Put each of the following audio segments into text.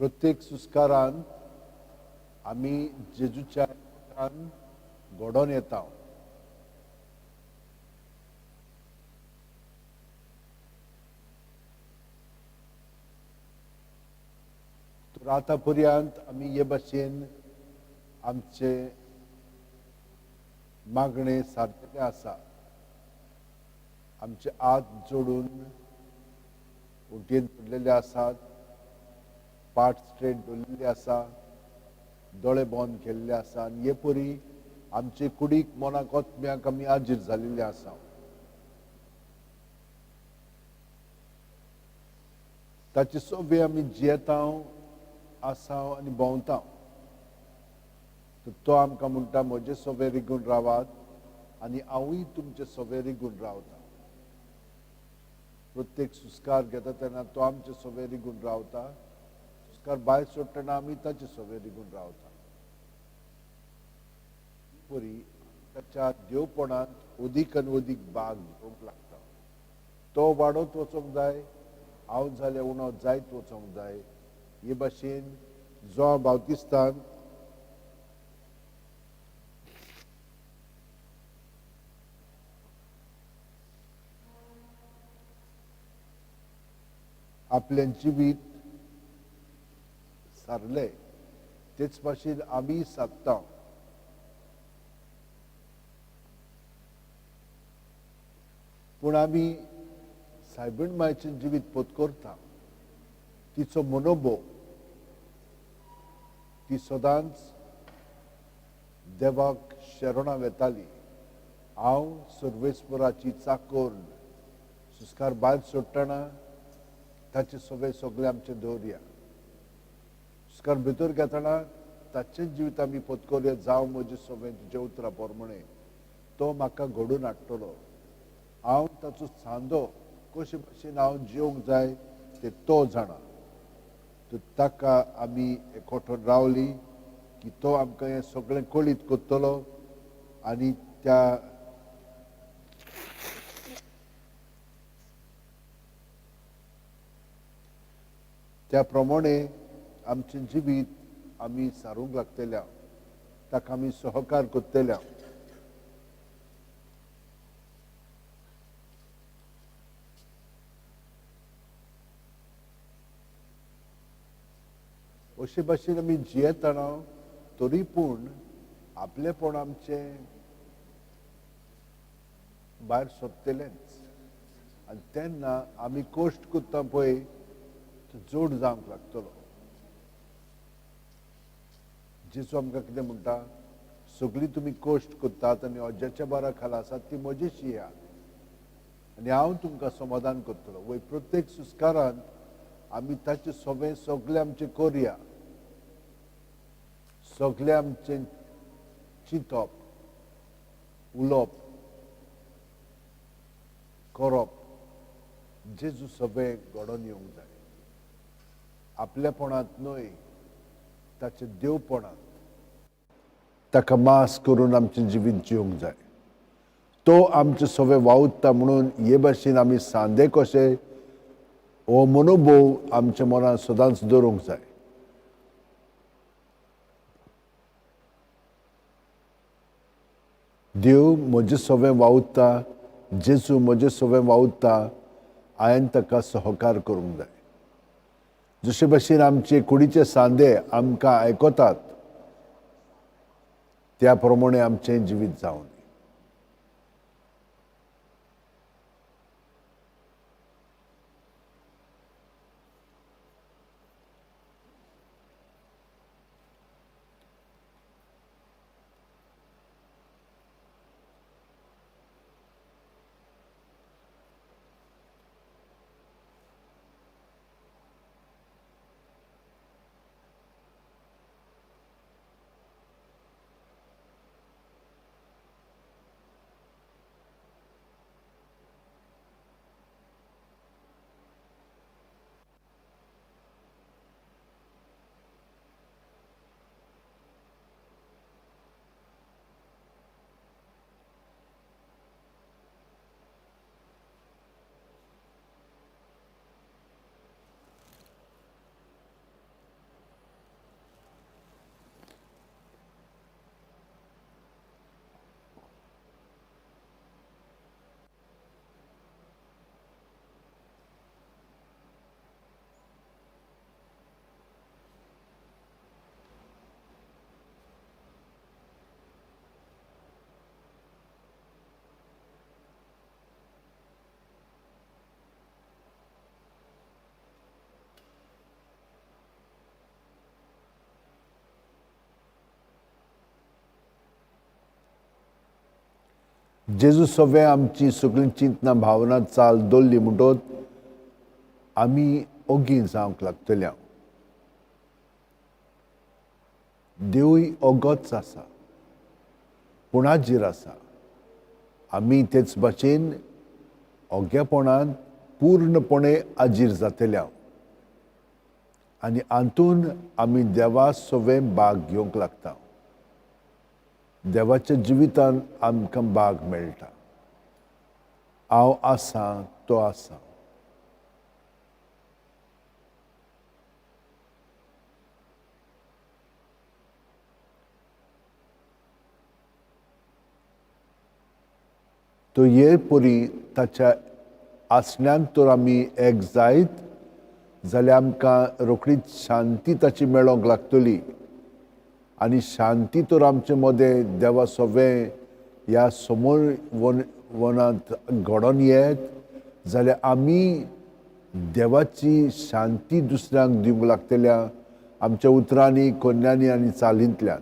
प्रत्येक सुस्कारान आमी जेजूच्या एकठान घडोवन येता. तर आतां पर्यंत आमी हे भाशेन आमचे मागणे सारकेले आसा. आमचे हात जोडून उंटयेन पडलेले आसात, पाट स्ट्रेट दवरलेली आसा, दोळे बंद केल्ले आसा आनी हे परी आमचे कुडीक मनाक ओतम्याक आमी हाजीर जाल्लेले आसा. ताचे सोबे आमी जियेता आसा आनी भोंवता. तो आमकां म्हणटा म्हजे सोबे रिगून रावात आनी हांवूय तुमचे सोबे रिगून रावता. प्रत्येक सुस्कार घेता तेन्ना तो आमचे सोबे रिगून रावता. सुस्कार भायर सोडटना आमी ताचे सोबे रिगून रावता. परी ताच्या देवपणांत अदीक आनी अदीक भाग घेवंक लागता. तो वाडत वचोंक जाय, हांव जाल्यार उणो जायत वचोंक जाय. हे भाशेन जो बावतिस्तान आपलें जिवीत सारले तेच भाशेन आमी सादता. पूण आमी सायबीण मायेचें जिवीत पत्करता. तिचो मनोभव ती सदांच देवाक शरणां वेताली. हांव सर्वेस्पराची चाकर. सुस्कार भायर सोडटना ताचे सोबे सगळे आमचे दवरया. सुस्कार भितर घेतना ताचें जिवीत आमी पत्करया. जावं म्हजे सोबे तुजे उतरां पोरमणे तो म्हाका घडोवन हाडटलो. हांव ताचो सांदो कशे भाशेन हांव जिवंक जाय ते तो जाणा. ताका आमी एकवटून रावली की तो आमकां हें सगळें कळीत करतलो आनी त्या प्रमाणे आमचें जिवीत आमी सारूंक लागतल्या. ताका आमी सहकार करतल्या. अशे भाशेन आमी जियेतना तरी पूण आपलेपण आमचें भायर सोदतलेंच. आनी तेन्ना आमी कश्ट करता पळय तो जोड जावंक लागतलो. जेजू आमकां कितें म्हणटा, सगळीं तुमी कश्ट करतात आनी अज्याच्या बारा खाला आसात ती म्हजेशी या आनी हांव तुमकां समाधान करतलो. वय प्रत्येक सुस्कारांत आमी ताचे सोबे सगळें आमचें करया. सगळें आमचें चिंतप, उलोवप, करप जेजू सोबे घडोवन येवंक जाय. आपलेपणांत न्हय, ताचे देवपणांत ताका मास करून आमचें जिवीत जिवंक जाय. तो आमचे सोबे वावुरता म्हणून हे भाशेन आमी सांदे कशे हो मनोभव आमच्या मनांत सदांच दवरूंक जाय. देव म्हजे सोबे वावुरता, जेजू म्हजे सोबे वावुरता, हांवें ताका सहकार करूंक जाय. जशे भाशेन आमचे कुडीचे सांदे आमकां आयकतात त्या प्रमाणे आमचें जिवीत जावं. जेजू सवे आमची सगळी चिंतना भावना चाल दवरली म्हणटोच आमी ओगी जावंक लागतल्या. देवूय ओगोच आसा, पुणाजीर आसा. आमी तेच भाशेन ओगेपणान पूर्णपणे आजीर जातल्या आनी हातून आमी देवा सवे भाग घेवंक लागता. देवाच्या जिवितान आमकां भाग मेळटा. हांव आसा, तो आसा. तो ये परी ताच्या आसण्यान तर आमी एक जायत जाल्यार आमकां रोखडीच शांती ताची मेळोंक लागतली. आनी शांती तर आमचे मदें देवा सवे ह्या समोर वनांत घडोवन येत जाल्यार आमी देवाची शांती दुसऱ्यांक दिवंक लागतल्या आमच्या उतरांनी, कोन्यांनी आनी चालींतल्यान.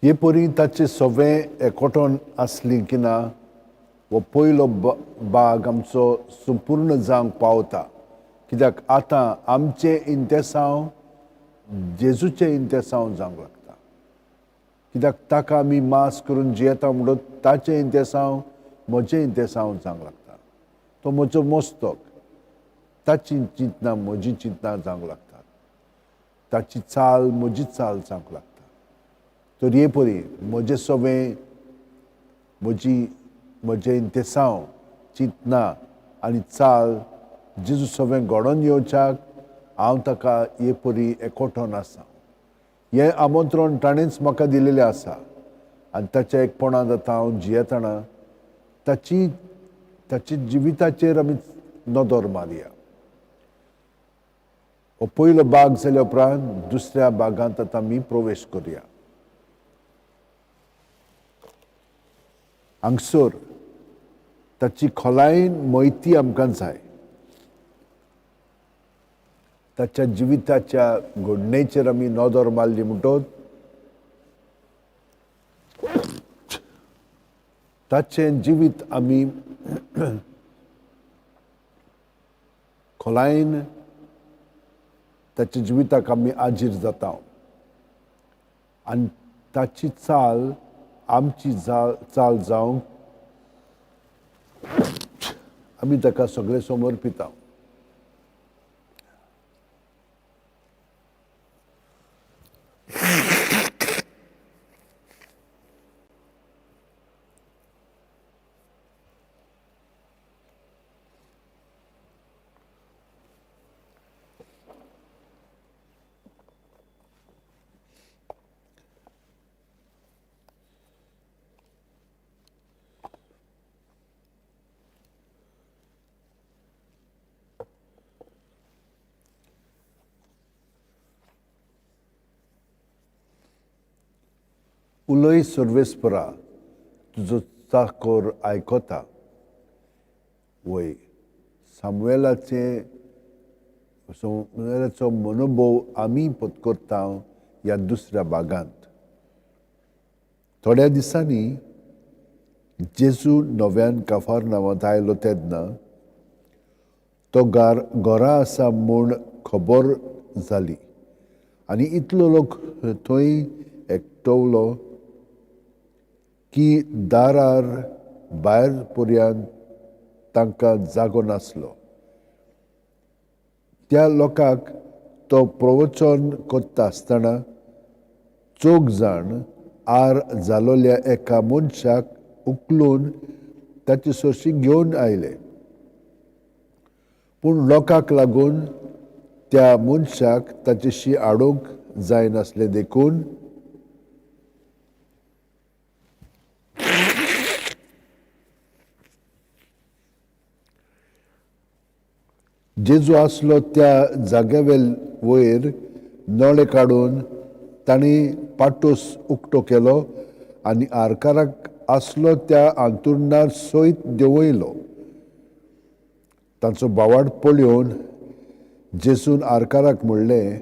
हे परी ताचे सवे एकवटोन आसली की ना हो पयलो भाग आमचो संपूर्ण जावंक पावता. कित्याक आतां आमचें इंतेसांव जेजूचें इंतेसांव जावंक लागता. कित्याक ताका आमी मास करून जियेता म्हणटच ताचें इंतेसांव म्हजें इंतेसांव जावंक लागता. तो म्हजो मस्तक, ताची चिंतना म्हजी चिंतना जावंक लागतात. ताची चाल म्हजी चाल जावंक लागता. तर हे परी म्हजें सवें, म्हजें इंतेसांव, चिंतना आनी चाल जेजू सवें घडोवन येवच्याक हांव ताका हे परी एकवटोन आसा. हें आमंत्रण ताणेंच म्हाका दिलेलें आसा आनी ताच्या एकपणांत आतां हांव जियेतना ताची जिविताचेर आमी नदर मारया. हो पयलो भाग जाल्या उपरांत दुसऱ्या भागांत आतां आमी प्रवेश करुया. हांगसर ताची खोलायेन म्हायती आमकां जाय. ताच्या जिविताच्या घडणेचेर आमी नदर मारली म्हणटच ताचें जिवीत आमी खोलायेन ताच्या जिविताक आमी आजीर जाता आनी ताची चाल आमची चाल जावंक आमी ताका सगळे समर्पिता. उलय सर्वेस्परा तुजो चाकर आयकता. वय सामुएलाचो मनोभव आमी पत्करता ह्या दुसऱ्या भागांत. थोड्या दिसांनी जेजू नव्यान कफरनावांत आयलो तेन्ना तो घरा आसा म्हूण खबर जाली आनी इतलो लोक थंय एकटवलो की दारार भायर पर्यंत तांकां जागो नासलो. त्या लोकांक तो प्रवचन करता आसतना 4 जाण आर जालोल्या एका मनशाक उखलून ताचे सोशी घेवन आयले. पूण लोकांक लागून त्या मनशाक ताचेशी आडूंक जायनासलें देखून जेजू आसलो त्या जाग्यावेल वयर नळे काडून तांणी पाटूस उक्तो केलो आनी आरकाराक आसलो त्या अंतुर्नार सयत देंवयलो. तांचो बावाड पळोवन जेजून आरकाराक म्हणलें,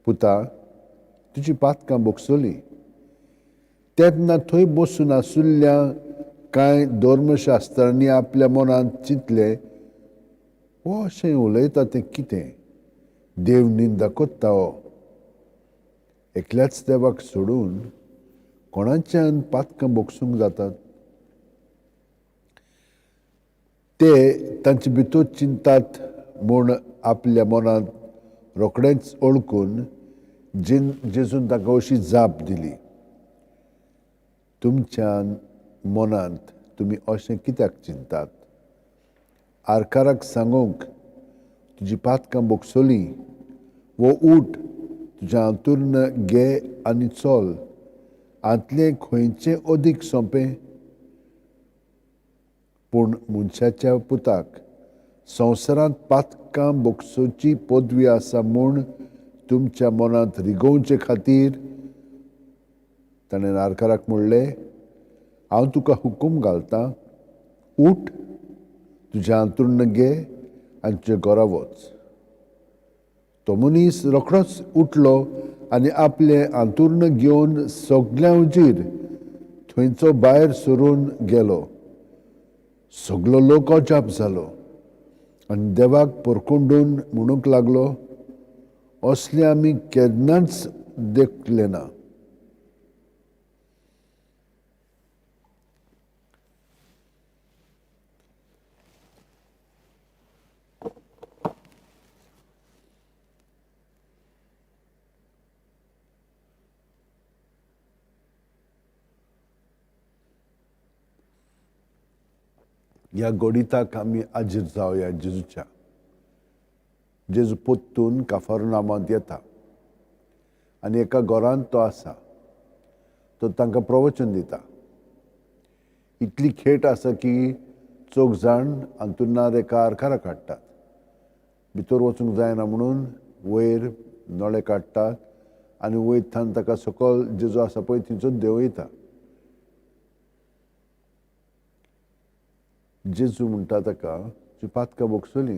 पुता, तुजी पातकां भोगसली. तेन्ना थंय बसून आशिल्ल्या कांय धर्मशास्त्रांनी आपल्या मनांत चिंतलें, हो अशें उलयता तें कितें? देव निंदा कोत्ता हो. एकल्याच देवाक सोडून कोणाच्यान पातकां भोगसूंक जातात? ते तांचे भितर चिंतात म्हूण आपल्या मनांत रोखडेंच ओळखून जेजून तांकां अशी जाप दिली, तुमच्या मनांत तुमी अशें कित्याक चिंतात? आरकाराक सांगूंक तुजी पातकां भोगसली, वो उठ, तुजें अंतुर्ण घे आनी चल. हांतलें खंयचें अदीक सोंपें? पूण मनशाच्या पुताक संवसारांत पातकां भोगसुची पदवी आसा म्हूण तुमच्या मनांत रिगोवचे खातीर ताणें आरकाराक म्हणलें, हांव तुका हुकूम घालतां, उठ, तुजें अंतुर्ण घे आनी तुज्या घरा वच. तो मनीस रोखडोच उठलो आनी आपलें अंतुर्ण घेवन सगल्या हुजीर थंयचो भायर सरून गेलो. सगलो लोक अजाप जालो आनी देवाक परकुंडून म्हणूंक लागलो, असलें आमी केन्नाच देखलें ना. ह्या गोडिताक आमी आजीर जावया जेजूच्या. जेजू पोत्तून कफरनावांत येता आनी एका घरांत तो आसा. तो तांकां प्रवचन दिता. इतली खेट आसा की 4 जाण अंतुर्नार एका आरकाराक हाडटात. भितर वचूंक जायना म्हणून वयर नळे काडटात आनी वयतान ताका सकयल जेजू आसा पळय थंयसर देंवयता. जेजू म्हणटा ताका, तुजी पातकां भोगसली.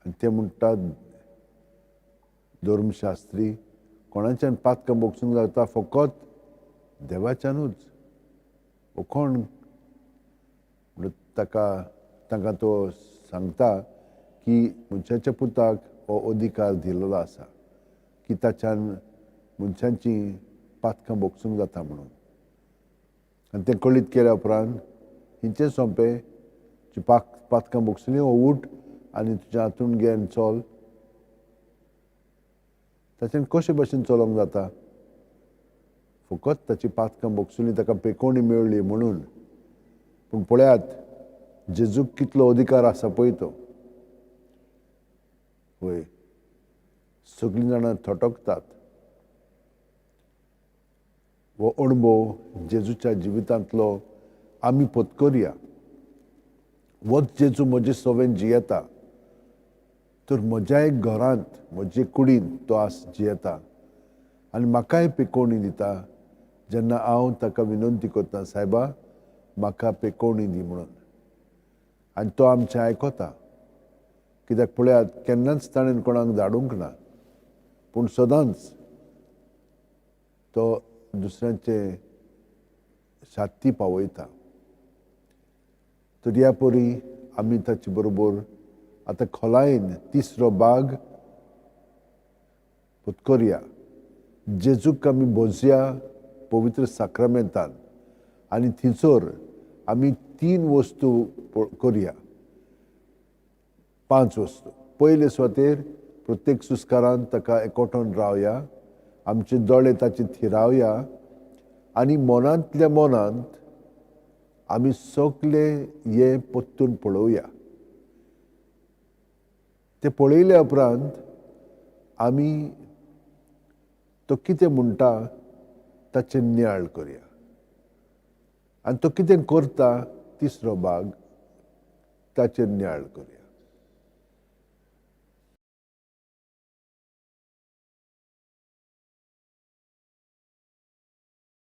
आनी ते म्हणटात, धर्मशास्त्री, कोणाच्यान पातकां भोगसूंक जाता? फकत देवाच्यानूच. हो कोण? तांकां तो सांगता की मनशाच्या पुताक हो अधिकार दिलेलो आसा की ताच्यान मनशांची पातकां बोगसूंक जाता म्हणून. आनी तें कळीत केल्या उपरांत हिंचें सोंपें जी पातकां बोगसली हो उठ आनी तुज्या हातून घेवन चल. ताच्यान कशे भशेन चलोवंक जाता? फकत ताची पातकां बोगसुली ताका पेकोवणी मेळ्ळी म्हणून. पूण पळयात जेजूक कितलो अधिकार आसा पळय तो. वय सगळीं जाणां थटकतात. हो अणभव जेजूच्या जिवितांतलो आमी पत्करया. होच जेजू म्हजे सवेन जियेता. तर म्हज्याय घरांत म्हजे कुडींत तो जियेता आनी म्हाकाय पेकोवणी दिता जेन्ना हांव ताका विनंती करता, सायबा म्हाका पेकोवणी दी म्हणून. आनी तो आमचें आयकता. कित्याक पळयात केन्नाच ताणें कोणाक धाडूंक ना, पूण सदांच तो दुसऱ्यांचे शात्ती पावयता. तर ह्या परी आमी ताचे बरोबर आतां खोलायेन तिसरो भाग पत्करया. जेजूक आमी भोजया पवित्र साक्रामेंतान आनी थिंचोर आमी 3 वस्तू करया. 5 वस्तू. पयले सुवातेर प्रत्येक सुस्कारान ताका एकवटून रावया. आमचे दोळे ताचे थिरावया आनी मनांतल्या मनांत आमी सगळे हे परतून पळोवया. ते पळयल्या उपरांत आमी तो कितें म्हणटा ताचें नियाळ करया. आनी तो कितें करता तिसरो भाग ताचेर नियाळ करया.